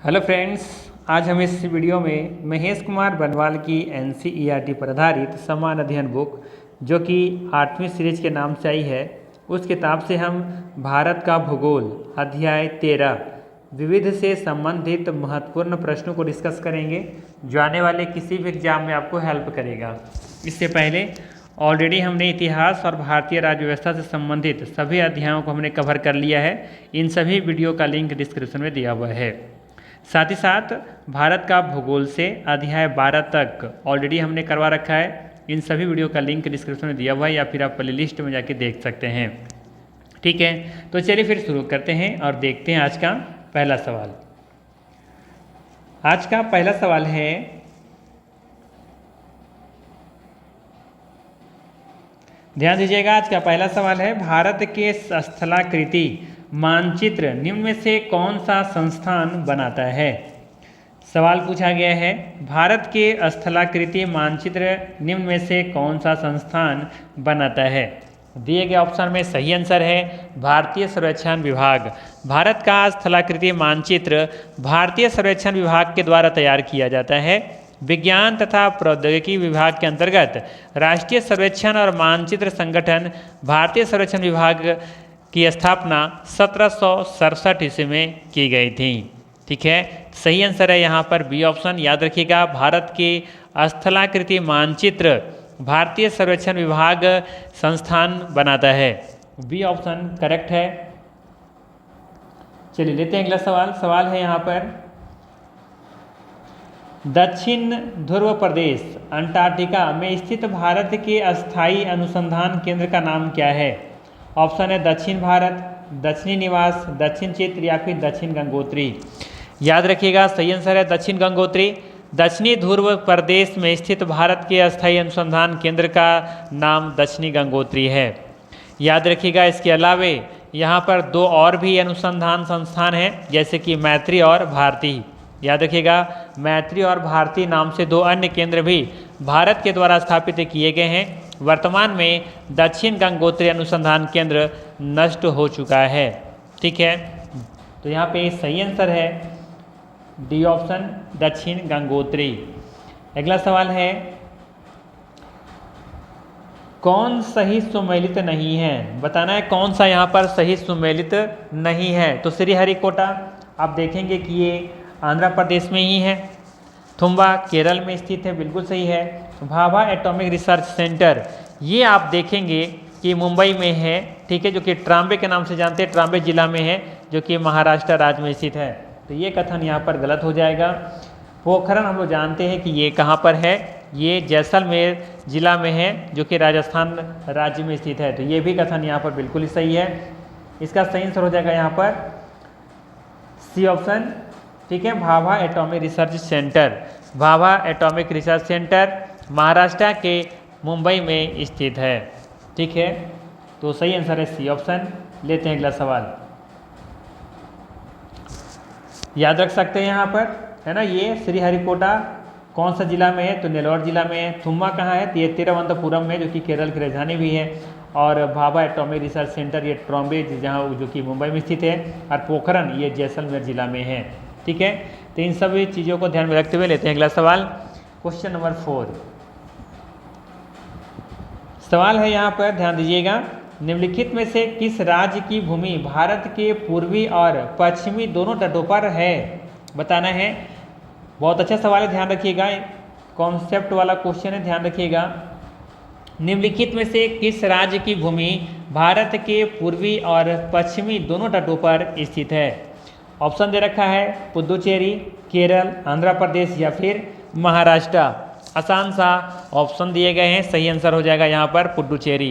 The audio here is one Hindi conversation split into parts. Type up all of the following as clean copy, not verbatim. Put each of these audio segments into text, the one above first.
हेलो फ्रेंड्स, आज हम इस वीडियो में महेश कुमार बनवाल की NCERT पर आधारित समान अध्ययन बुक जो कि 8वीं सीरीज के नाम से आई है, उस किताब से हम भारत का भूगोल अध्याय 13 विविध से संबंधित महत्वपूर्ण प्रश्नों को डिस्कस करेंगे जो आने वाले किसी भी एग्जाम में आपको हेल्प करेगा। इससे पहले ऑलरेडी हमने इतिहास और भारतीय राज्य व्यवस्था से संबंधित सभी अध्यायों को हमने कवर कर लिया है। इन सभी वीडियो का लिंक डिस्क्रिप्शन में दिया हुआ है। साथ ही साथ भारत का भूगोल से अध्याय 12 तक ऑलरेडी हमने करवा रखा है। इन सभी वीडियो का लिंक डिस्क्रिप्शन में दिया हुआ है या फिर आप प्लेलिस्ट में जाके देख सकते हैं। ठीक है, तो चलिए फिर शुरू करते हैं और देखते हैं आज का पहला सवाल। आज का पहला सवाल है, ध्यान दीजिएगा, आज का पहला सवाल है, भारत के स्थलाकृति मानचित्र निम्न में से कौन सा संस्थान बनाता है। सवाल पूछा गया है, भारत के स्थलाकृति मानचित्र निम्न में से कौन सा संस्थान बनाता है। दिए गए ऑप्शन में सही आंसर है भारतीय सर्वेक्षण विभाग। भारत का स्थलाकृति मानचित्र भारतीय सर्वेक्षण विभाग के द्वारा तैयार किया जाता है। विज्ञान तथा प्रौद्योगिकी विभाग के अंतर्गत राष्ट्रीय सर्वेक्षण और मानचित्र संगठन भारतीय सर्वेक्षण विभाग की स्थापना 1767 ईस्वी में की गई थी। ठीक है, सही आंसर है यहाँ पर बी ऑप्शन। याद रखिएगा, भारत के स्थलाकृति मानचित्र भारतीय सर्वेक्षण विभाग संस्थान बनाता है। बी ऑप्शन करेक्ट है। चलिए लेते हैं अगला सवाल। सवाल है यहाँ पर, दक्षिण ध्रुव प्रदेश अंटार्कटिका में स्थित भारत के अस्थायी अनुसंधान केंद्र का नाम क्या है। ऑप्शन है दक्षिण भारत, दक्षिणी निवास, दक्षिण चित्र या फिर दक्षिण गंगोत्री। याद रखिएगा, सही आंसर है दक्षिण गंगोत्री। दक्षिणी ध्रुव प्रदेश में स्थित भारत के अस्थायी अनुसंधान केंद्र का नाम दक्षिणी गंगोत्री है। याद रखिएगा, इसके अलावे यहाँ पर दो और भी अनुसंधान संस्थान हैं, जैसे कि मैत्री और भारती। याद रखिएगा, मैत्री और भारती नाम से दो अन्य केंद्र भी भारत के द्वारा स्थापित किए गए हैं। वर्तमान में दक्षिण गंगोत्री अनुसंधान केंद्र नष्ट हो चुका है। ठीक है, तो यहाँ पे सही आंसर है डी ऑप्शन दक्षिण गंगोत्री। अगला सवाल है, कौन सही सुमेलित नहीं है। बताना है कौन सा यहाँ पर सही सुमेलित नहीं है। तो श्रीहरिकोटा आप देखेंगे कि ये आंध्र प्रदेश में ही है। थुम्बा केरल में स्थित है, बिल्कुल सही है। भाभा एटॉमिक रिसर्च सेंटर ये आप देखेंगे कि मुंबई में है। ठीक है, जो कि ट्राम्बे के नाम से जानते हैं, ट्राम्बे जिला में है, जो कि महाराष्ट्र राज्य में स्थित है। तो ये कथन यहाँ पर गलत हो जाएगा। पोखरण हम लोग जानते हैं कि ये कहाँ पर है, ये जैसलमेर जिला में है, जो कि राजस्थान राज्य में स्थित है। तो ये भी कथन यहाँ पर बिल्कुल ही सही है। इसका सही आंसर हो जाएगा यहाँ पर सी ऑप्शन। ठीक है, Bhabha atomic research centre. Bhabha atomic research centre Maharashtra के मुंबई में स्थित है। ठीक है, तो सही आंसर है सी ऑप्शन। लेते हैं अगला सवाल। याद रख सकते हैं यहाँ पर, है ना, ये श्रीहरिकोटा कौन सा जिला में है, तो नेल्लोर जिला में है। थुम्बा कहाँ है, तो ये तिरुवनंतपुरम में, जो कि केरल की राजधानी भी है। और भाभा एटॉमिक रिसर्च सेंटर ये ट्रॉम्बे जहाँ जो कि मुंबई में स्थित है। और पोखरण ये जैसलमेर जिला में है। ठीक है, तो इन सभी चीज़ों को ध्यान में रखते हुए लेते हैं अगला सवाल। क्वेश्चन नंबर 4 सवाल है यहाँ पर, ध्यान दीजिएगा, निम्नलिखित में से किस राज्य की भूमि भारत के पूर्वी और पश्चिमी दोनों तटों पर है। बताना है। बहुत अच्छा सवाल है, ध्यान रखिएगा, कॉन्सेप्ट वाला क्वेश्चन है, ध्यान रखिएगा। निम्नलिखित में से किस राज्य की भूमि भारत के पूर्वी और पश्चिमी दोनों तटों पर स्थित है। ऑप्शन दे रखा है पुदुचेरी, केरल, आंध्र प्रदेश या फिर महाराष्ट्र। आसान सा ऑप्शन दिए गए हैं, सही आंसर हो जाएगा यहाँ पर पुडुचेरी।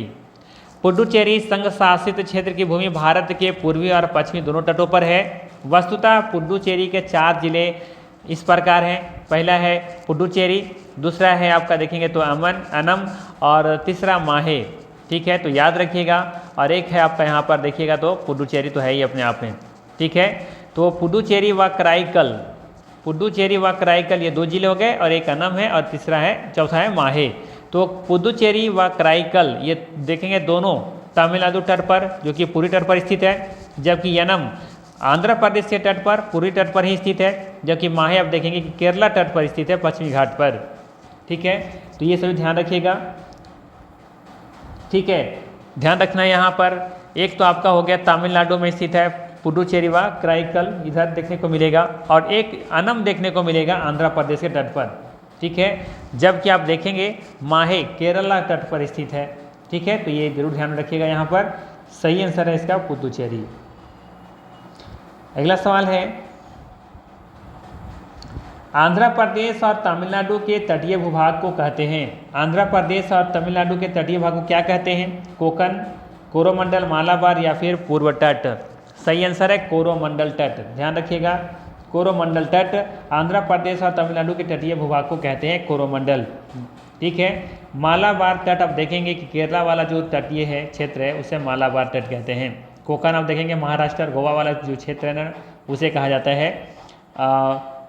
पुडुचेरी संघ शासित क्षेत्र की भूमि भारत के पूर्वी और पश्चिमी दोनों तटों पर है। वस्तुतः पुडुचेरी के 4 जिले इस प्रकार हैं। पहला है पुडुचेरी, दूसरा है आपका देखेंगे तो अनम और तीसरा माहे। ठीक है, तो याद रखिएगा। और एक है आपका यहाँ पर देखिएगा तो पुडुचेरी तो है ही अपने आप में। ठीक है, तो पुडुचेरी व कराईकल, पुडुचेरी व कराईकल ये 2 जिले हो गए, और एक अनम है और तीसरा है, चौथा है माहे। तो पुडुचेरी व कराईकल ये देखेंगे दोनों तमिलनाडु तट पर, जो कि पूरी तट पर स्थित है, जबकि यनम आंध्र प्रदेश के तट पर, पूर्वी तट पर ही स्थित है, जबकि माहे आप देखेंगे कि केरला तट पर स्थित है, पश्चिमी घाट पर। ठीक है, तो ये सभी ध्यान रखिएगा। ठीक है, ध्यान रखना है यहाँ पर। एक तो आपका हो गया तमिलनाडु में स्थित है पुडुचेरी व कराईकल, इधर देखने को मिलेगा, और एक अनम देखने को मिलेगा आंध्र प्रदेश के तट पर। ठीक है, जबकि आप देखेंगे माहे केरला तट पर स्थित है। ठीक है, तो ये जरूर ध्यान में रखिएगा। यहाँ पर सही आंसर है इसका पुडुचेरी। अगला सवाल है, आंध्र प्रदेश और तमिलनाडु के तटीय भूभाग को कहते हैं। आंध्र प्रदेश और तमिलनाडु के तटीय भाग को क्या कहते हैं? कोकन, कोरोमंडल, मालाबार या फिर पूर्व तट। सही आंसर है कोरोमंडल तट। ध्यान रखिएगा, कोरोमंडल तट आंध्र प्रदेश और तमिलनाडु के तटीय भूभाग को कहते हैं कोरोमंडल। ठीक है, मालाबार तट आप देखेंगे कि केरला वाला जो तटीय है क्षेत्र है उसे मालाबार तट कहते हैं। कोकन आप देखेंगे महाराष्ट्र और गोवा वाला जो क्षेत्र है ना उसे कहा जाता है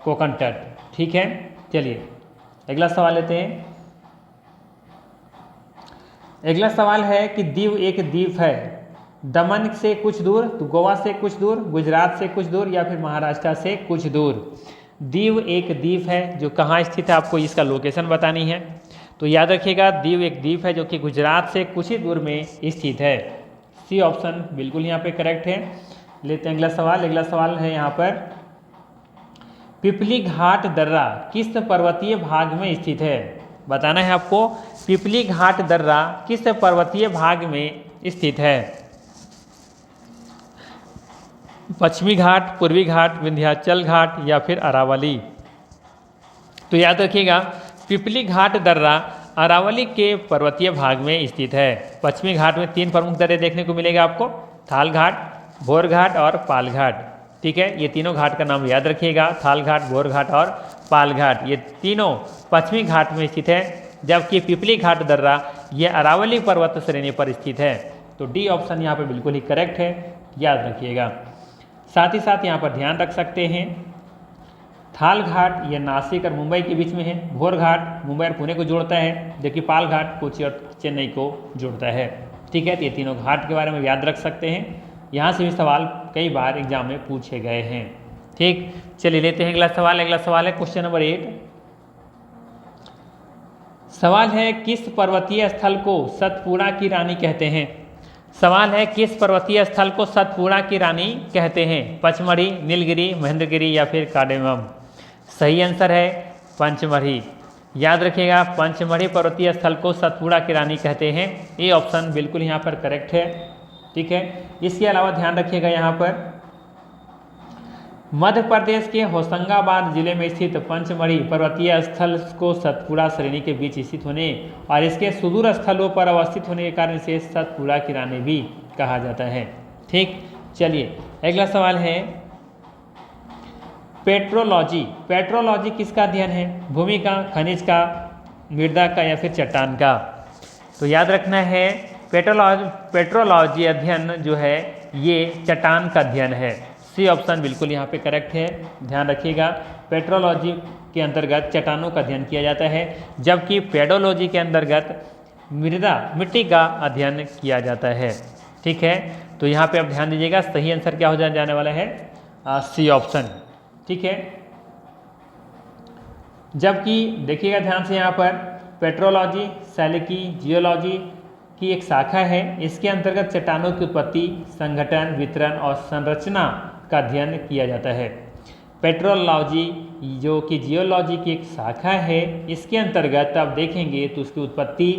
कोकन तट। ठीक है, चलिए अगला सवाल लेते हैं। अगला सवाल है कि दीव एक द्वीप है, दमन से कुछ दूर, तो गोवा से कुछ दूर, गुजरात से कुछ दूर या फिर महाराष्ट्र से कुछ दूर। दीव एक द्वीप है जो कहाँ स्थित है, आपको इसका लोकेशन बतानी है। तो याद रखिएगा दीव एक द्वीप है जो कि गुजरात से कुछ ही दूर में स्थित है। सी ऑप्शन बिल्कुल यहाँ पे करेक्ट है। लेते हैं अगला सवाल। अगला सवाल है यहाँ पर, पिपली घाट दर्रा किस पर्वतीय भाग में स्थित है? बताना है आपको पिपली घाट दर्रा किस पर्वतीय भाग में स्थित है। पश्चिमी घाट, पूर्वी घाट, विंध्याचल घाट या फिर अरावली। तो याद रखिएगा पिपली घाट दर्रा अरावली के पर्वतीय भाग में स्थित है। पश्चिमी घाट में 3 प्रमुख दर्रे देखने को मिलेगा आपको, थाल घाट, भोर घाट और पाल घाट। ठीक है, ये तीनों घाट का नाम याद रखिएगा, थाल घाट, भोर घाट और पाल घाट। ये तीनों पश्चिमी घाट में स्थित है, जबकि पिपली घाट दर्रा ये अरावली पर्वत श्रेणी पर स्थित है। तो डी ऑप्शन यहाँ पर बिल्कुल ही करेक्ट है, याद रखिएगा। साथ ही साथ यहाँ पर ध्यान रख सकते हैं थाल घाट ये नासिक और मुंबई के बीच में है, भोर घाट मुंबई और पुणे को जोड़ता है, जबकि पाल घाट कोची और चेन्नई को जोड़ता है। ठीक है, तो ये तीनों घाट के बारे में याद रख सकते हैं। यहाँ से भी सवाल कई बार एग्जाम में पूछे गए हैं। ठीक, चलिए लेते हैं अगला सवाल। अगला सवाल है क्वेश्चन नंबर 8। सवाल है किस पर्वतीय स्थल को सतपुड़ा की रानी कहते हैं? सवाल है किस पर्वतीय स्थल को सतपुड़ा की रानी कहते हैं? पचमढ़ी, नीलगिरी, महेंद्रगिरी या फिर कार्डेमम। सही आंसर है पंचमढ़ी। याद रखिएगा पंचमढ़ी पर्वतीय स्थल को सतपुड़ा की रानी कहते हैं। ये ऑप्शन बिल्कुल यहाँ पर करेक्ट है। ठीक है, इसके अलावा ध्यान रखिएगा यहाँ पर मध्य प्रदेश के होशंगाबाद जिले में स्थित पंचमढ़ी पर्वतीय स्थल को सतपुड़ा श्रेणी के बीच स्थित होने और इसके सुदूर स्थलों पर अवस्थित होने के कारण इसे सतपुड़ा की रानी भी कहा जाता है। ठीक, चलिए अगला सवाल है पेट्रोलॉजी। पेट्रोलॉजी किसका अध्ययन है? भूमि का, खनिज का, मृदा का या फिर चट्टान का। तो याद रखना है पेट्रोलॉजी अध्ययन जो है ये चट्टान का अध्ययन है। सी ऑप्शन बिल्कुल यहाँ पे करेक्ट है। ध्यान रखिएगा पेट्रोलॉजी के अंतर्गत चट्टानों का अध्ययन किया जाता है, जबकि पेडोलॉजी के अंतर्गत मिट्टी का अध्ययन किया जाता है। ठीक है, तो यहाँ पे आप ध्यान दीजिएगा सही आंसर क्या हो जाने वाला है? C option. ठीक है, जबकि देखिएगा ध्यान से यहाँ पर पेट्रोलॉजी सैलिकी जियोलॉजी की एक शाखा है। इसके अंतर्गत चट्टानों की उत्पत्ति, संगठन, वितरण और संरचना का अध्ययन किया जाता है। पेट्रोलॉजी जो कि जियोलॉजी की एक शाखा है, इसके अंतर्गत आप देखेंगे तो उसकी उत्पत्ति,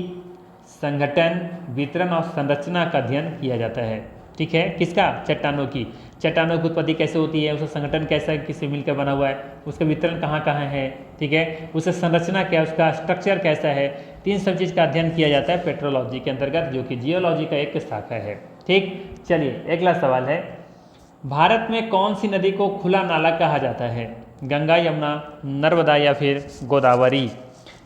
संगठन, वितरण और संरचना का अध्ययन किया जाता है। ठीक है, किसका? चट्टानों की। चट्टानों की उत्पत्ति कैसे होती है, उसका संगठन कैसा है, किससे मिलकर बना हुआ है, उसका वितरण कहाँ कहाँ है, ठीक है, उसका संरचना क्या है, उसका स्ट्रक्चर कैसा है, तीन सब चीज़ का अध्ययन किया जाता है पेट्रोलॉजी के अंतर्गत, जो कि जियोलॉजी का एक शाखा है। ठीक, चलिए अगला सवाल है, भारत में कौन सी नदी को खुला नाला कहा जाता है? गंगा, यमुना, नर्मदा या फिर गोदावरी।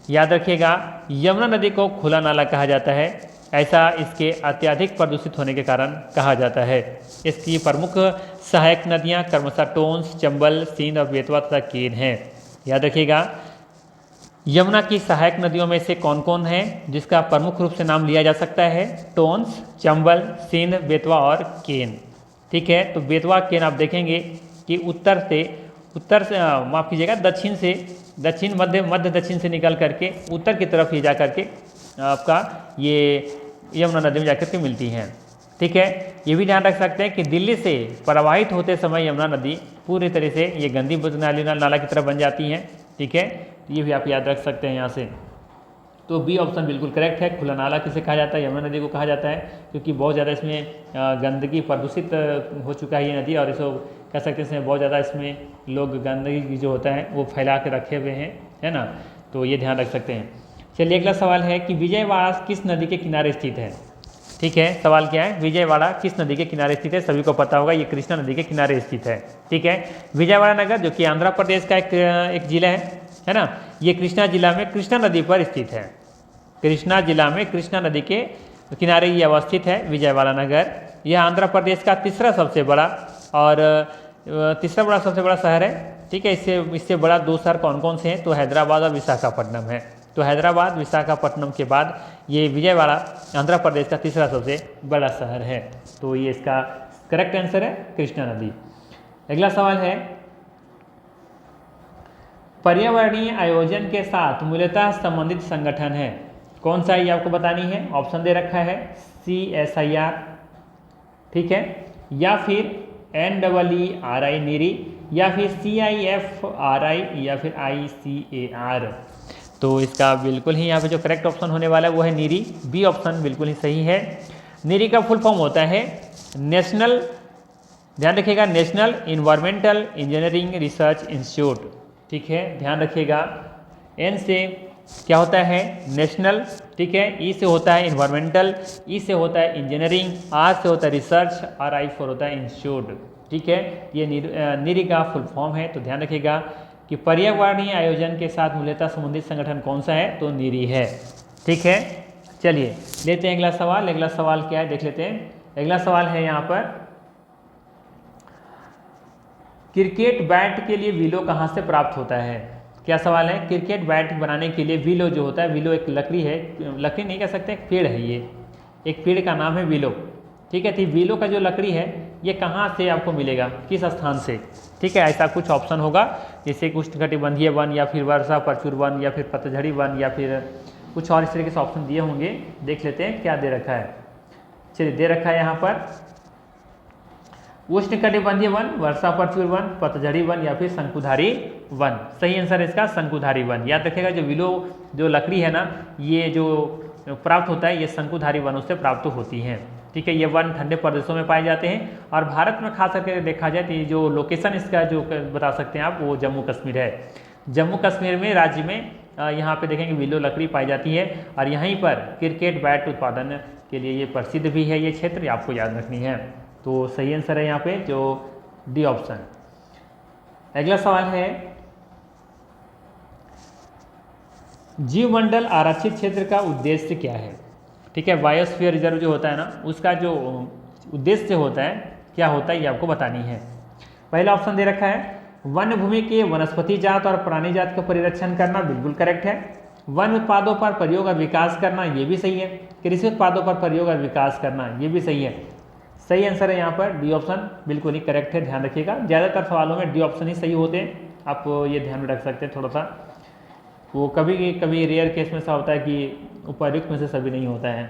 याद रखिएगा यमुना नदी को खुला नाला कहा जाता है, ऐसा इसके अत्यधिक प्रदूषित होने के कारण कहा जाता है। इसकी प्रमुख सहायक नदियां क्रमशः टोंस, चंबल, सींध और बेतवा तथा केन हैं। याद रखिएगा यमुना की सहायक नदियों में से कौन कौन है जिसका प्रमुख रूप से नाम लिया जा सकता है? टोंस, चंबल, सींध, बेतवा और केन। ठीक है। तो बेतवा केन आप देखेंगे कि उत्तर से माफ़ कीजिएगा दक्षिण मध्य दक्षिण से निकल करके उत्तर की तरफ ये जा करके आपका ये यमुना नदी में जाकर के मिलती हैं। ठीक है। ये भी ध्यान रख सकते हैं कि दिल्ली से प्रवाहित होते समय यमुना नदी पूरी तरह से ये गंदी नाला की तरफ बन जाती हैं। ठीक है। ये भी आप याद रख सकते हैं यहाँ से। तो बी ऑप्शन बिल्कुल करेक्ट है। खुला नाला किसे कहा जाता है? यमुना नदी को कहा जाता है, क्योंकि बहुत ज़्यादा इसमें गंदगी प्रदूषित हो चुका है ये नदी, और इसको कह सकते हैं इसमें बहुत ज़्यादा इसमें लोग गंदगी जो होता है वो फैला के रखे हुए हैं, है ना। तो ये ध्यान रख सकते हैं। चलिए अगला सवाल है कि विजयवाड़ा किस नदी के किनारे स्थित है? ठीक है। सवाल क्या है? विजयवाड़ा किस नदी के किनारे स्थित है? सभी को पता होगा ये कृष्णा नदी के किनारे स्थित है। ठीक है। विजयवाड़ा नगर जो कि आंध्र प्रदेश का एक जिला है ना, ये कृष्णा जिला में कृष्णा नदी पर स्थित है। कृष्णा जिला में कृष्णा नदी के किनारे ये अवस्थित है विजयवाड़ा नगर। यह आंध्र प्रदेश का तीसरा सबसे बड़ा सबसे बड़ा शहर है। ठीक है। इससे बड़ा दो शहर कौन कौन से हैं? तो हैदराबाद और विशाखापट्टनम है। तो हैदराबाद विशाखापट्टनम के बाद ये विजयवाड़ा आंध्र प्रदेश का तीसरा सबसे बड़ा शहर है। तो ये इसका करेक्ट आंसर है कृष्णा नदी। अगला सवाल है, पर्यावरणीय आयोजन के साथ मूलतः संबंधित संगठन है, कौन सा? ये आपको बतानी है। ऑप्शन दे रखा है CSIR, ठीक है, या फिर NEERI नीरी, या फिर CIFRI, या फिर ICAR। तो इसका बिल्कुल ही यहाँ पे जो करेक्ट ऑप्शन होने वाला है वो है नीरी। बी ऑप्शन बिल्कुल ही सही है। नीरी का फुल फॉर्म होता है नेशनल, ध्यान रखिएगा, national environmental engineering research institute. ठीक है, ध्यान रखिएगा। एन से क्या होता है? नेशनल, ठीक है। ई से होता है इन्वायरमेंटल, ई से होता है इंजीनियरिंग, आर से होता है रिसर्च, और आई फोर होता है इंस्टीट्यूट। ठीक है, ये नीरी का फुल फॉर्म है। तो ध्यान रखिएगा कि पर्यावरणीय आयोजन के साथ मूलतः संबंधित संगठन कौन सा है? तो नीरी है। ठीक है। चलिए लेते हैं अगला सवाल। अगला सवाल क्या है देख लेते हैं। अगला सवाल है यहाँ पर, क्रिकेट बैट के लिए विलो कहाँ से प्राप्त होता है? क्या सवाल है? क्रिकेट बैट बनाने के लिए विलो जो होता है, विलो एक लकड़ी है, लकड़ी नहीं कह सकते, एक पेड़ है, ये एक पेड़ का नाम है विलो। ठीक है। तो विलो का जो लकड़ी है ये कहाँ से आपको मिलेगा, किस स्थान से? ठीक है, ऐसा कुछ ऑप्शन होगा, जैसे उष्णकटिबंधीय वन, या फिर वर्षा प्रचुर वन, या फिर पतझड़ी वन, या फिर कुछ और इस तरीके से ऑप्शन दिए होंगे। देख लेते हैं क्या दे रखा है। चलिए, दे रखा है यहाँ पर उष्णकटिबंधीय वन, वर्षा प्रचुर वन, पतझड़ी वन, या फिर शंकुधारी वन। सही आंसर है इसका शंकुधारी वन। याद रखिएगा, जो विलो जो लकड़ी है ना, ये जो प्राप्त होता है ये शंकुधारी वनों से प्राप्त होती हैं। ठीक है। ये वन ठंडे प्रदेशों में पाए जाते हैं, और भारत में खास करके देखा जाए तो ये जो लोकेशन इसका जो बता सकते हैं आप, वो जम्मू कश्मीर है। जम्मू कश्मीर में राज्य में यहाँ पे देखेंगे विलो लकड़ी पाई जाती है, और यहीं पर क्रिकेट बैट उत्पादन के लिए ये प्रसिद्ध भी है। ये क्षेत्र आपको याद रखनी है। तो सही आंसर है यहाँ पे जो डी ऑप्शन। अगला सवाल है, जीवमंडल आरक्षित क्षेत्र का उद्देश्य क्या है? ठीक है, बायोस्फीयर रिजर्व जो होता है ना, उसका जो उद्देश्य होता है क्या होता है, ये आपको बतानी है। पहला ऑप्शन दे रखा है वन भूमि के वनस्पति जात और प्राणी जात का परिरक्षण करना, बिल्कुल करेक्ट है। वन उत्पादों पर प्रयोग और विकास करना, ये भी सही है। कृषि उत्पादों पर प्रयोग और विकास करना, ये भी सही है। सही आंसर है यहाँ पर डी ऑप्शन, बिल्कुल ही करेक्ट है। ध्यान रखिएगा, ज़्यादातर सवालों में डी ऑप्शन ही सही होते हैं, आप ये ध्यान में रख सकते हैं थोड़ा सा। वो कभी कभी रेयर केस में ऐसा होता है कि उपर्युक्त में से सभी नहीं होता है।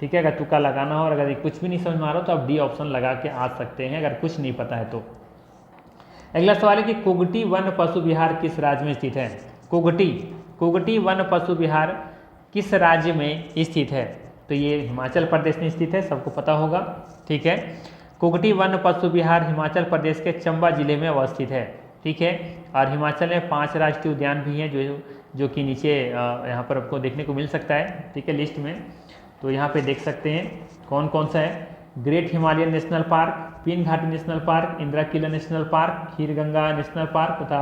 ठीक है, अगर तुक्का लगाना हो और अगर कुछ भी नहीं समझ में आ रहा हो तो आप डी ऑप्शन लगा के आ सकते हैं, अगर कुछ नहीं पता है तो। अगला सवाल है कि कुगटी वन पशु विहार किस राज्य में स्थित है? कुगटी वन पशु विहार किस राज्य में स्थित है? तो ये हिमाचल प्रदेश में स्थित है, सबको पता होगा। ठीक है, कुगटी वन पशु विहार हिमाचल प्रदेश के चंबा जिले में अवस्थित है। ठीक है, और हिमाचल में 5 राष्ट्रीय उद्यान भी हैं जो कि नीचे यहाँ पर आपको देखने को मिल सकता है। ठीक है, लिस्ट में तो यहाँ पे देख सकते हैं कौन कौन सा है। Great Himalayan national park, Pin Ghati national park, Indira Kila national park, Kheerganga national park तथा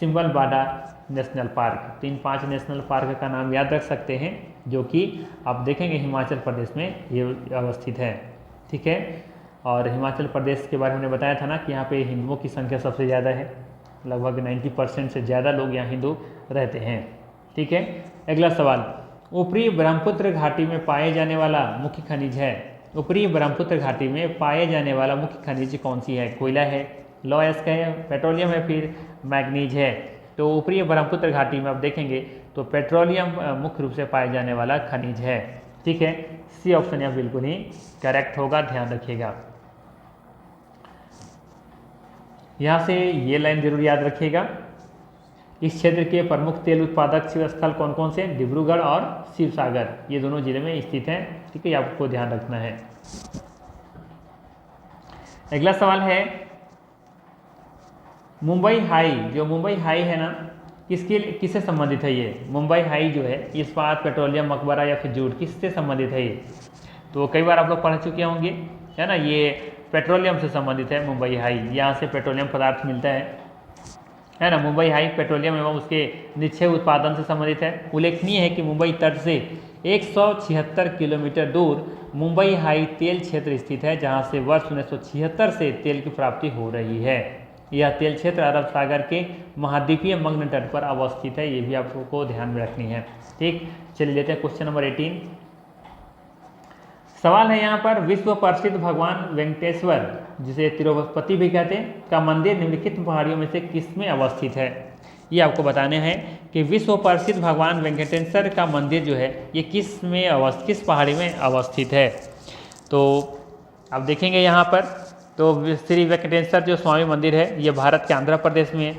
सिम्बल बाडा नेशनल पार्क। तो इन 5 नेशनल पार्क का नाम याद रख सकते हैं, जो कि आप देखेंगे हिमाचल प्रदेश में ये अवस्थित है। ठीक है, और हिमाचल प्रदेश के बारे में मैंने बताया था ना कि यहाँ पे हिंदुओं की संख्या सबसे ज़्यादा है, लगभग 90% से ज़्यादा लोग यहाँ हिंदू रहते हैं। ठीक है, अगला सवाल, ऊपरी ब्रह्मपुत्र घाटी में पाए जाने वाला मुख्य खनिज है, ऊपरी ब्रह्मपुत्र घाटी में पाए जाने वाला मुख्य खनिज कौन सी है? कोयला है, लौह अयस्क है, पेट्रोलियम है, फिर मैग्नीज है। तो ऊपरी ब्रह्मपुत्र घाटी में आप देखेंगे तो पेट्रोलियम मुख्य रूप से पाए जाने वाला खनिज है। ठीक है, सी ऑप्शन यहाँ बिल्कुल ही करेक्ट होगा, ध्यान रखिएगा। यहाँ से ये लाइन जरूर याद रखिएगा। इस क्षेत्र के प्रमुख तेल उत्पादक स्थल कौन कौन से? डिब्रूगढ़ और शिवसागर, ये दोनों जिले में स्थित हैं। ठीक है, आपको ध्यान रखना है। अगला सवाल है, मुंबई हाई, जो मुंबई हाई है ना, किससे संबंधित है ये? मुंबई हाई जो है इस्पात, पेट्रोलियम, मकबरा या फिर जूट, किससे संबंधित है ये? तो कई बार आप लोग पढ़ चुके होंगे, है ना। ये पेट्रोलियम से संबंधित है मुंबई हाई, यहाँ से पेट्रोलियम पदार्थ मिलता है ना। मुंबई हाई पेट्रोलियम एवं उसके निक्षय उत्पादन से संबंधित है। उल्लेखनीय है कि मुंबई तट से 176 किलोमीटर दूर मुंबई हाई तेल क्षेत्र स्थित है, जहाँ से वर्ष 1976 से तेल की प्राप्ति हो रही है। यह तेल क्षेत्र अरब सागर के महाद्वीपीय मग्न तट पर अवस्थित है, ये भी आपको ध्यान में रखनी है। ठीक, चलिए लेते हैं क्वेश्चन नंबर 18। सवाल है यहाँ पर, विश्व प्रसिद्ध भगवान वेंकटेश्वर, जिसे तिरुपति भी कहते हैं, का मंदिर निम्नलिखित पहाड़ियों में से किस में अवस्थित है? ये आपको बताने हैं कि विश्व प्रसिद्ध भगवान वेंकटेश्वर का मंदिर जो है ये किस पहाड़ी में अवस्थित है। तो आप देखेंगे यहाँ पर, तो श्री वेंकटेश्वर जो स्वामी मंदिर है ये भारत के आंध्र प्रदेश में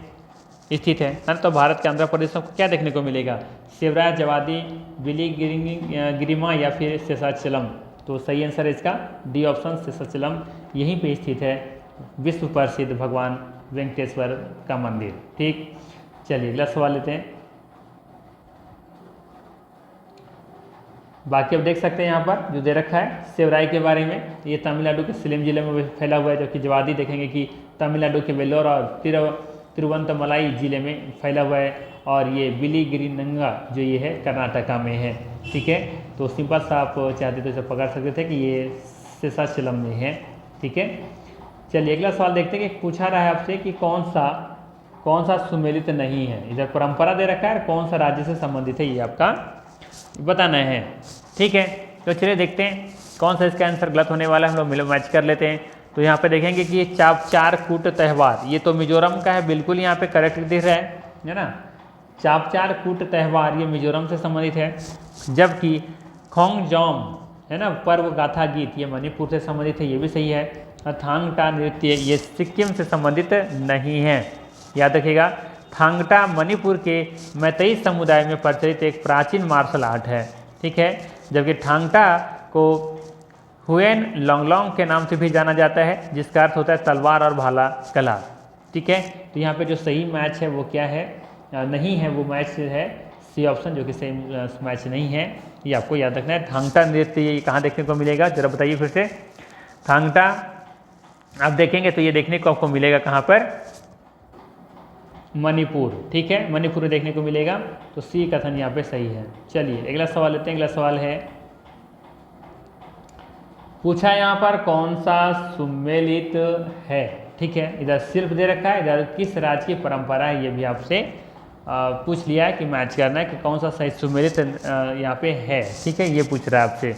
स्थित है ना। तो भारत के आंध्र प्रदेश में क्या देखने को मिलेगा? शिवराज, जवादी, बिलीगिरिमा या फिर शेषाचलम। तो सही आंसर है इसका डी ऑप्शन, शेषाचलम, यहीं पे स्थित है विश्व प्रसिद्ध भगवान वेंकटेश्वर का मंदिर। ठीक, चलिए अगला सवाल लेते हैं। बाकी आप देख सकते हैं यहाँ पर जो दे रखा है शिवराय के बारे में, ये तमिलनाडु के सलेम जिले में फैला हुआ है, जबकि जवादी देखेंगे कि तमिलनाडु के वेल्लोर और तिरुवंतमलाई जिले में फैला हुआ है, और ये बिलीगिरिनंगा जो ये है कर्नाटका में है। ठीक है, तो सिंपल सा आप चाहते तो इसे पकड़ सकते थे कि ये शेषाचलम में है। ठीक है, चलिए अगला सवाल देखते हैं कि पूछा रहा है आपसे कि कौन सा सुमेलित नहीं है। इधर परंपरा दे रखा है, कौन सा राज्य से संबंधित है ये आपका बताना है। ठीक है, तो चलिए देखते हैं कौन सा इसका आंसर गलत होने वाला है, हम लोग मैच कर लेते हैं। तो यहाँ पे देखेंगे कि ये चापचार त्यौहार, ये तो मिजोरम का है, बिल्कुल यहाँ पे करेक्ट दिख रहा है ना। चापचार त्यौहार ये मिजोरम से संबंधित है, जबकि खोंगजोम है ना पर्व गाथा गीत ये मणिपुर से संबंधित है, ये भी सही है। थांगटा नृत्य ये सिक्किम से संबंधित नहीं है, याद रखिएगा। थांगटा मणिपुर के मैतेई समुदाय में प्रचलित एक प्राचीन मार्शल आर्ट है। ठीक है, जबकि थांगटा को हुएन लॉन्गलोंग के नाम से भी जाना जाता है, जिसका अर्थ होता है तलवार और भाला कला। ठीक है, तो यहाँ पे जो सही मैच है वो क्या है? नहीं है, वो मैच है सी ऑप्शन, जो कि सही मैच नहीं है, ये आपको याद रखना है। थांगटा नृत्य ये कहाँ देखने को मिलेगा, जरा बताइए फिर से। थांगटा आप देखेंगे तो ये देखने को आपको मिलेगा कहाँ पर? मणिपुर। ठीक है, मणिपुर में देखने को मिलेगा, तो सी कथन यहाँ पे सही है। चलिए अगला सवाल लेते हैं। अगला सवाल है, पूछा यहाँ पर कौन सा सुमेलित है। ठीक है, इधर सिर्फ दे रखा है, इधर किस राज्य की परंपरा है, ये भी आपसे पूछ लिया है कि मैच करना है कि कौन सा सही सुमेलित यहाँ पे है। ठीक है, ये पूछ रहा है आपसे।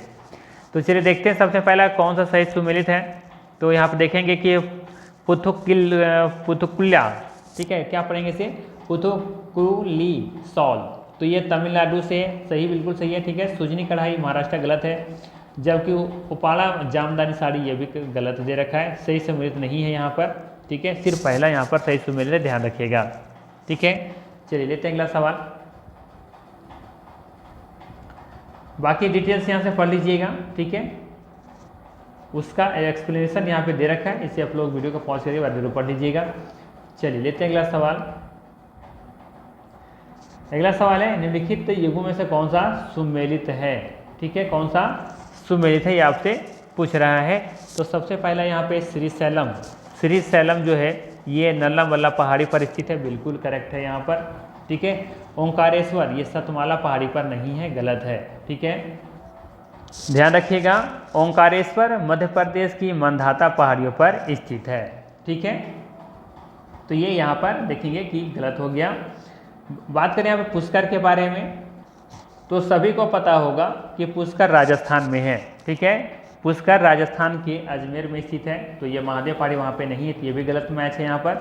तो चलिए देखते हैं सबसे पहला कौन सा सही सुमेलित है। तो यहाँ पे देखेंगे कि पुथुकुल्या, ठीक है, क्या पढ़ेंगे इसे? पुथुकुली सॉल, तो ये तमिलनाडु से सही, बिल्कुल सही है। ठीक है, सुजनी कढ़ाई महाराष्ट्र गलत है, जबकि उपाड़ा जामदानी साड़ी ये भी गलत दे रखा है, सही सुमेलित नहीं है यहाँ पर। ठीक है, सिर्फ पहला यहाँ पर सही सुमेलित है, ध्यान रखिएगा। ठीक है, चलिए लेते हैं अगला सवाल। बाकी डिटेल्स यहाँ से पढ़ लीजिएगा। ठीक है, उसका एक्सप्लेनेशन यहाँ पे दे रखा है, इसे आप लोग वीडियो को पॉज करिए, बाद जरूर पढ़ लीजिएगा। चलिए लेते हैं अगला सवाल। अगला सवाल है, निम्नलिखित युगों में से कौन सा सुमेलित है। ठीक है, कौन सा सुमेलित है ये आपसे पूछ रहा है। तो सबसे पहला यहाँ पे श्रीशैलम जो है ये नल्लामल्ला पहाड़ी पर स्थित है, बिल्कुल करेक्ट है यहाँ पर। ठीक है, ओंकारेश्वर ये सतमाला पहाड़ी पर नहीं है, गलत है। ठीक है, ध्यान रखिएगा, ओंकारेश्वर मध्य प्रदेश की मंधाता पहाड़ियों पर स्थित है। ठीक है, तो ये यहाँ पर देखेंगे कि गलत हो गया। बात करें यहाँ पे पुष्कर के बारे में, तो सभी को पता होगा कि पुष्कर राजस्थान में है। ठीक है, पुष्कर राजस्थान के अजमेर में स्थित है, तो ये महादेव पहाड़ी वहाँ पे नहीं है, तो ये भी गलत मैच है यहाँ पर।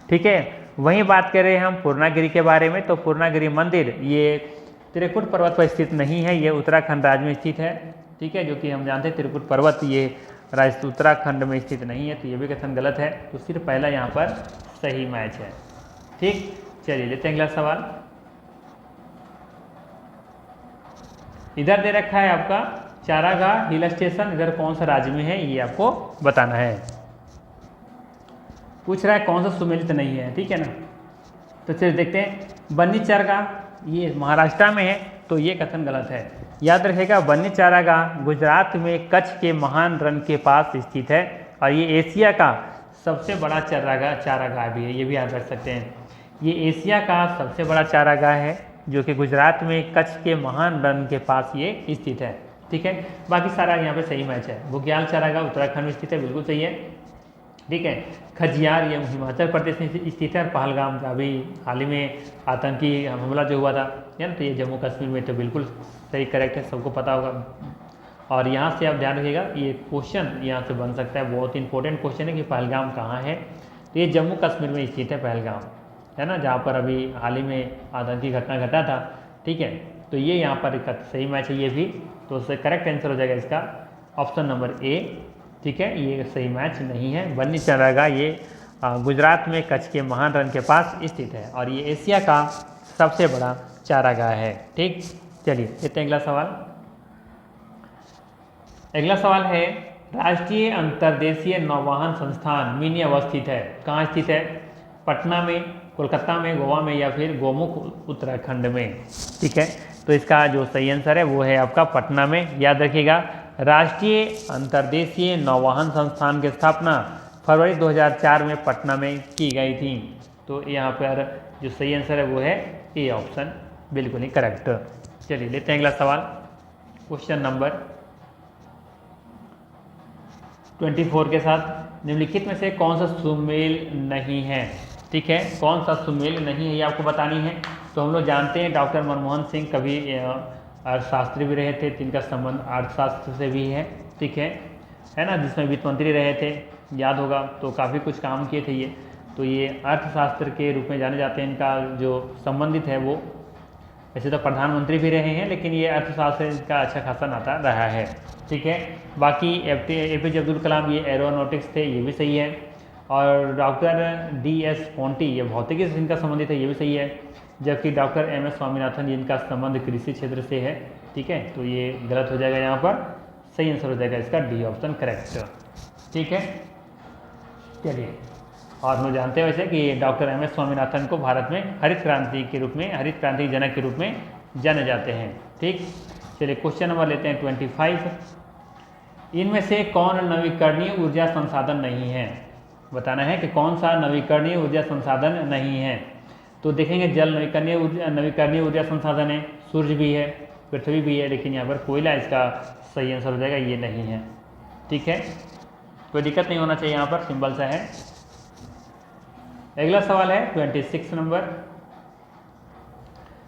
ठीक है, वहीं बात कर रहे हैं हम पूर्णागिरि के बारे में, तो पूर्णागिरि मंदिर ये त्रिकुट पर्वत पर स्थित नहीं है, ये उत्तराखंड राज्य में स्थित है। ठीक है, जो कि हम जानते हैं त्रिकुट पर्वत ये उत्तराखंड में स्थित नहीं है, तो ये भी कथन गलत है। तो सिर्फ पहला यहाँ पर सही मैच है। ठीक, चलिए लेते हैं अगला सवाल। इधर दे रखा है आपका चारागाह हिल स्टेशन, इधर कौन सा राज्य में है ये आपको बताना है। पूछ रहा है कौन सा सुमेलित नहीं है, ठीक है ना। तो चलिए देखते हैं, बन्नी चारागाह ये महाराष्ट्र में है, तो ये कथन गलत है। याद रखेगा, बन्नी चारागाह गुजरात में कच्छ के महान रण के पास स्थित है, और ये एशिया का सबसे बड़ा चारागाह भी है, ये भी याद रख सकते हैं। ये एशिया का सबसे बड़ा चारागाह है, जो कि गुजरात में कच्छ के महान रण के पास ये स्थित है। ठीक है, बाकी सारा यहाँ पे सही मैच है। बुग्याल चारागाह उत्तराखंड में स्थित है, बिल्कुल सही है। ठीक है, खजियार ये हिमाचल प्रदेश में स्थित है, और पहलगाम अभी हाल ही में आतंकी हमला जो हुआ था है ना, तो ये जम्मू कश्मीर में, तो बिल्कुल सही करेक्ट है, सबको पता होगा। और यहाँ से आप ध्यान रखिएगा, ये क्वेश्चन यहाँ से बन सकता है, बहुत इंपॉर्टेंट क्वेश्चन है कि पहलगाम कहाँ है। तो ये जम्मू कश्मीर में स्थित है पहलगाम, है ना, जहाँ पर अभी हाल ही में आतंकी घटना घटा था। ठीक है, तो ये यहाँ पर सही मैच है ये भी, तो उससे करेक्ट आंसर हो जाएगा इसका ऑप्शन नंबर ए। ठीक है, ये सही मैच नहीं है। बन्नी चारागाह ये गुजरात में कच्छ के महान रण के पास स्थित है, और ये एशिया का सबसे बड़ा चारागाह है। ठीक, चलिए लेते हैं अगला सवाल। अगला सवाल है, राष्ट्रीय अंतर्देशीय नौवहन संस्थान मिनी अवस्थित है, कहाँ स्थित है? पटना में, कोलकाता में, गोवा में, या फिर गोमुख उत्तराखंड में। ठीक है, तो इसका जो सही आंसर है वो है आपका पटना में। याद रखिएगा, राष्ट्रीय अंतर्देशीय नौवहन संस्थान की स्थापना फरवरी 2004 में पटना में की गई थी। तो यहाँ पर जो सही आंसर है वो है ए ऑप्शन, बिल्कुल ही करेक्ट। चलिए लेते हैं अगला सवाल, क्वेश्चन नंबर 24 के साथ। निम्नलिखित में से कौन सा सुमेल नहीं है? ठीक है, कौन सा सुमेल नहीं है ये आपको बतानी है। तो हम लोग जानते हैं डॉक्टर मनमोहन सिंह कभी अर्थशास्त्री भी रहे थे, जिनका संबंध अर्थशास्त्र से भी है। ठीक है ना, जिसमें वित्त मंत्री रहे थे, याद होगा, तो काफ़ी कुछ काम किए थे ये। तो ये अर्थशास्त्र के रूप में जाने जाते हैं, इनका जो संबंधित है वो, वैसे तो प्रधानमंत्री भी रहे हैं, लेकिन ये अर्थशास्त्र का अच्छा खासा नाता रहा है। ठीक है, बाकी APJ अब्दुल कलाम ये एरोनॉटिक्स थे, ये भी सही है। और डॉक्टर DS पोंटी ये भौतिकी से इनका संबंधित है, ये भी सही है। जबकि डॉक्टर MS स्वामीनाथन जिनका संबंध कृषि क्षेत्र से है। ठीक है, तो ये गलत हो जाएगा, यहाँ पर सही आंसर हो जाएगा इसका डी ऑप्शन करेक्ट। ठीक है, चलिए, और हम जानते हैं वैसे कि डॉक्टर MS स्वामीनाथन को भारत में हरित क्रांति के रूप में, हरित क्रांति जनक के रूप में जाने जाते हैं। ठीक, चलिए क्वेश्चन नंबर लेते हैं 25। इनमें से कौन नवीकरणीय ऊर्जा संसाधन नहीं है? बताना है कि कौन सा नवीकरणीय ऊर्जा संसाधन नहीं है। तो देखेंगे, जल नवीकरणीय ऊर्जा संसाधन है, सूर्य भी है, पृथ्वी भी है, लेकिन यहाँ पर कोयला इसका सही आंसर हो जाएगा, ये नहीं है। ठीक है, कोई दिक्कत नहीं होना चाहिए, यहाँ पर सिंपल सा है। अगला सवाल है 26 नंबर।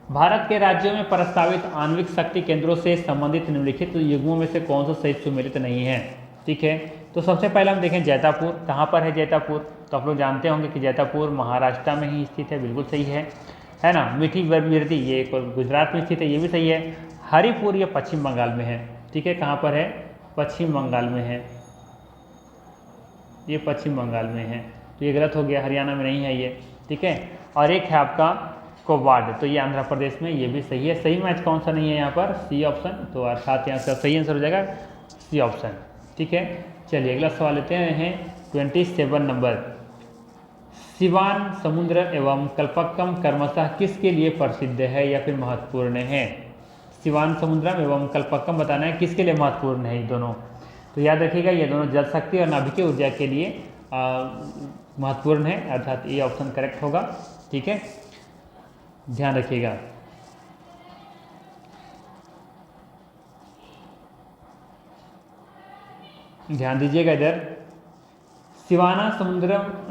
भारत के राज्यों में प्रस्तावित आणविक शक्ति केंद्रों से संबंधित निम्नलिखित युग्मों में से कौन सा सही सुमेलित नहीं है? ठीक है, तो सबसे पहले हम देखें जैतापुर, कहाँ पर है जैतापुर? तो आप लोग जानते होंगे कि जैतापुर महाराष्ट्र में ही स्थित है, बिल्कुल सही है ना। मीठी बिरदी ये गुजरात में स्थित है, ये भी सही है। हरिपुर ये पश्चिम बंगाल में है। ठीक है, कहाँ पर है? पश्चिम बंगाल में है, ये पश्चिम बंगाल में है, तो ये गलत हो गया, हरियाणा में नहीं है ये। ठीक है, और एक है आपका कोबाड, तो ये आंध्र प्रदेश में, ये भी सही है। सही मैच कौन सा नहीं है यहाँ पर? सी ऑप्शन, तो अर्थात यहाँ से सही आंसर हो जाएगा सी ऑप्शन। ठीक है, चलिए अगला सवाल लेते हैं 27 नंबर। सिवान समुद्र एवं कल्पक्कम क्रमशः किसके लिए प्रसिद्ध है या फिर महत्वपूर्ण है? सिवान समुद्रम एवं कल्पक्कम बताना है किसके लिए महत्वपूर्ण है ये दोनों। तो याद रखिएगा, ये दोनों जल शक्ति और नाभिकीय ऊर्जा के लिए महत्वपूर्ण है, अर्थात ये ऑप्शन करेक्ट होगा। ठीक है, ध्यान रखिएगा। ध्यान दीजिएगा इधर। सिवाना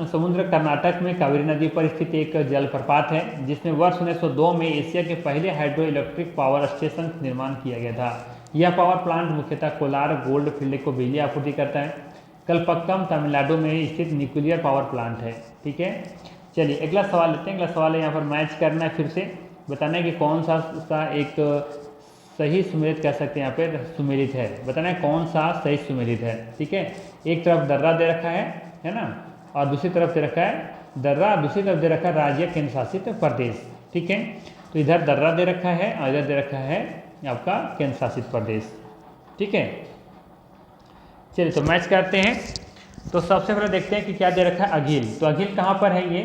समुद्र कर्नाटक में कावेरी नदी पर स्थित एक जलप्रपात है, जिसमें वर्ष 1902 में एशिया के पहले हाइड्रो इलेक्ट्रिक पावर स्टेशन निर्माण किया गया था। यह पावर प्लांट मुख्यतः कोलार गोल्ड फील्ड को बिजली आपूर्ति करता है। कलपक्कम तमिलनाडु में स्थित न्यूक्लियर पावर प्लांट है। ठीक है, चलिए अगला सवाल लेते हैं। अगला सवाल है यहाँ पर मैच करना है, फिर से बताना है कि कौन सा उसका एक सही सुमेलित कह सकते हैं, यहाँ पे सुमेलित है, बताना है कौन सा सही सुमेलित है। ठीक है, एक तरफ दर्रा दे रखा है ना, और दूसरी तरफ दे रखा है दर्रा, दूसरी तरफ दे रखा है राज्य केंद्र शासित प्रदेश। ठीक है, तो इधर दर्रा दे रखा है और इधर दे रखा है आपका केंद्र शासित प्रदेश। ठीक है, चलिए तो मैच करते हैं। तो सबसे पहले देखते हैं कि क्या दे रखा है, अघिल। तो अघिल कहाँ पर है ये,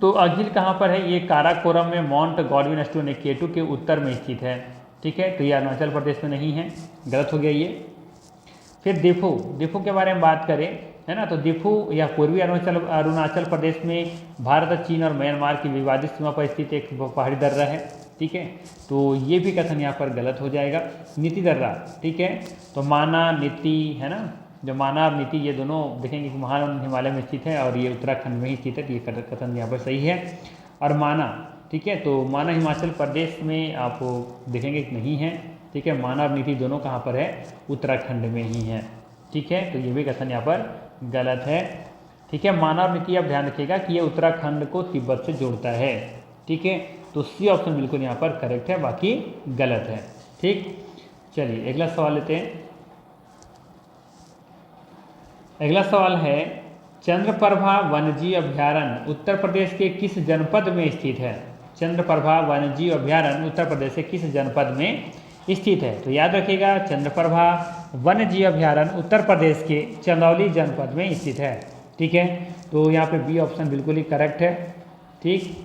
तो अघिल कहाँ पर है, ये काराकोरम में माउंट गॉडविन स्टोन केटू के उत्तर में स्थित है। ठीक है, तो ये अरुणाचल प्रदेश में नहीं है, गलत हो गया ये। फिर दिफू, दिफू के बारे में बात करें है ना, तो दिफू या पूर्वी अरुणाचल प्रदेश में भारत, चीन और म्यांमार की विवादित सीमा पर स्थित एक पहाड़ी दर्रा है। ठीक है, तो ये भी कथन यहाँ पर गलत हो जाएगा। नीति दर्रा, ठीक है, तो माना नीति है ना, जो माना और नीति ये दोनों देखेंगे कि महान हिमालय में स्थित है और ये उत्तराखंड में ही स्थित है, तो ये कथन यहाँ पर सही है। और माना, ठीक है, तो माना हिमाचल प्रदेश में आप देखेंगे कि नहीं है। ठीक है, माना और नीति दोनों कहाँ पर है, उत्तराखंड में ही है। ठीक है, तो ये भी कथन यहाँ पर गलत है। ठीक है, माना और नीति आप ध्यान रखिएगा कि ये उत्तराखंड को तिब्बत से जोड़ता है। ठीक है, तो सी ऑप्शन बिल्कुल यहाँ पर करेक्ट है, बाकी गलत है। ठीक, चलिए अगला सवाल लेते हैं। अगला सवाल है, चंद्रप्रभा वन्यजीव अभयारण्य उत्तर प्रदेश के किस जनपद में स्थित है। चंद्रप्रभा वन्यजीव अभयारण्य उत्तर प्रदेश के किस जनपद में स्थित है। तो याद रखिएगा, चंद्रप्रभा वन्यजीव अभयारण्य उत्तर प्रदेश के चंदौली जनपद में स्थित है। ठीक है, तो यहाँ पे बी ऑप्शन बिल्कुल ही करेक्ट है। ठीक,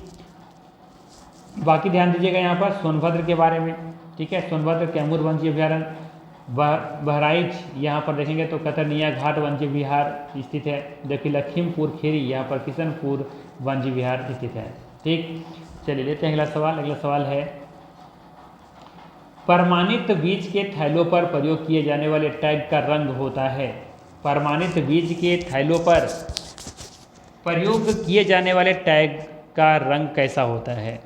बाकी ध्यान दीजिएगा यहाँ पर सोनभद्र के बारे में। ठीक है, सोनभद्र कैमूर वन्यजीव अभयारण्य, बहराइच यहाँ पर देखेंगे तो कतरनिया घाट वन्यजीव विहार स्थित है, जबकि लखीमपुर खीरी यहाँ पर किशनपुर वन्यजीव विहार स्थित है। ठीक, चलिए लेते हैं अगला सवाल। अगला सवाल है, प्रमाणित बीज के थैलों पर प्रयोग किए जाने वाले टैग का रंग होता है। प्रमाणित बीज के थैलों पर प्रयोग किए जाने वाले टैग का रंग कैसा होता है।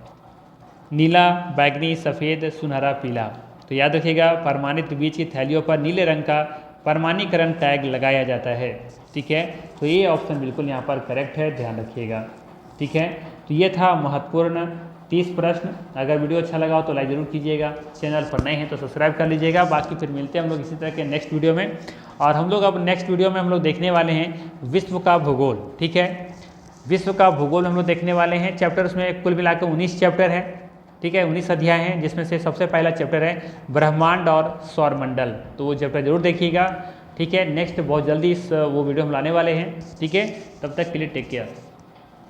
नीला, बैगनी, सफ़ेद, सुनहरा, पीला। तो याद रखिएगा, प्रमाणित बीज की थैलियों पर नीले रंग का प्रमाणीकरण टैग लगाया जाता है। ठीक है, तो ये ऑप्शन बिल्कुल यहाँ पर करेक्ट है, ध्यान रखिएगा। ठीक है, तो ये था महत्वपूर्ण 30 प्रश्न। अगर वीडियो अच्छा लगा हो तो लाइक जरूर कीजिएगा, चैनल पर नए हैं तो सब्सक्राइब कर लीजिएगा। बाकी फिर मिलते हैं हम लोग इसी तरह के नेक्स्ट वीडियो में। और हम लोग अब नेक्स्ट वीडियो में हम लोग देखने वाले हैं विश्व का भूगोल। ठीक है, विश्व का भूगोल हम लोग देखने वाले हैं। चैप्टर उसमें कुल मिलाकर 19 चैप्टर है। ठीक है, 19 अध्याय हैं, जिसमें से सबसे पहला चैप्टर है ब्रह्मांड और सौरमंडल। तो वो चैप्टर जरूर देखिएगा। ठीक है, नेक्स्ट बहुत जल्दी वो वीडियो हम लाने वाले हैं। ठीक है, तब तक के लिए टेक केयर।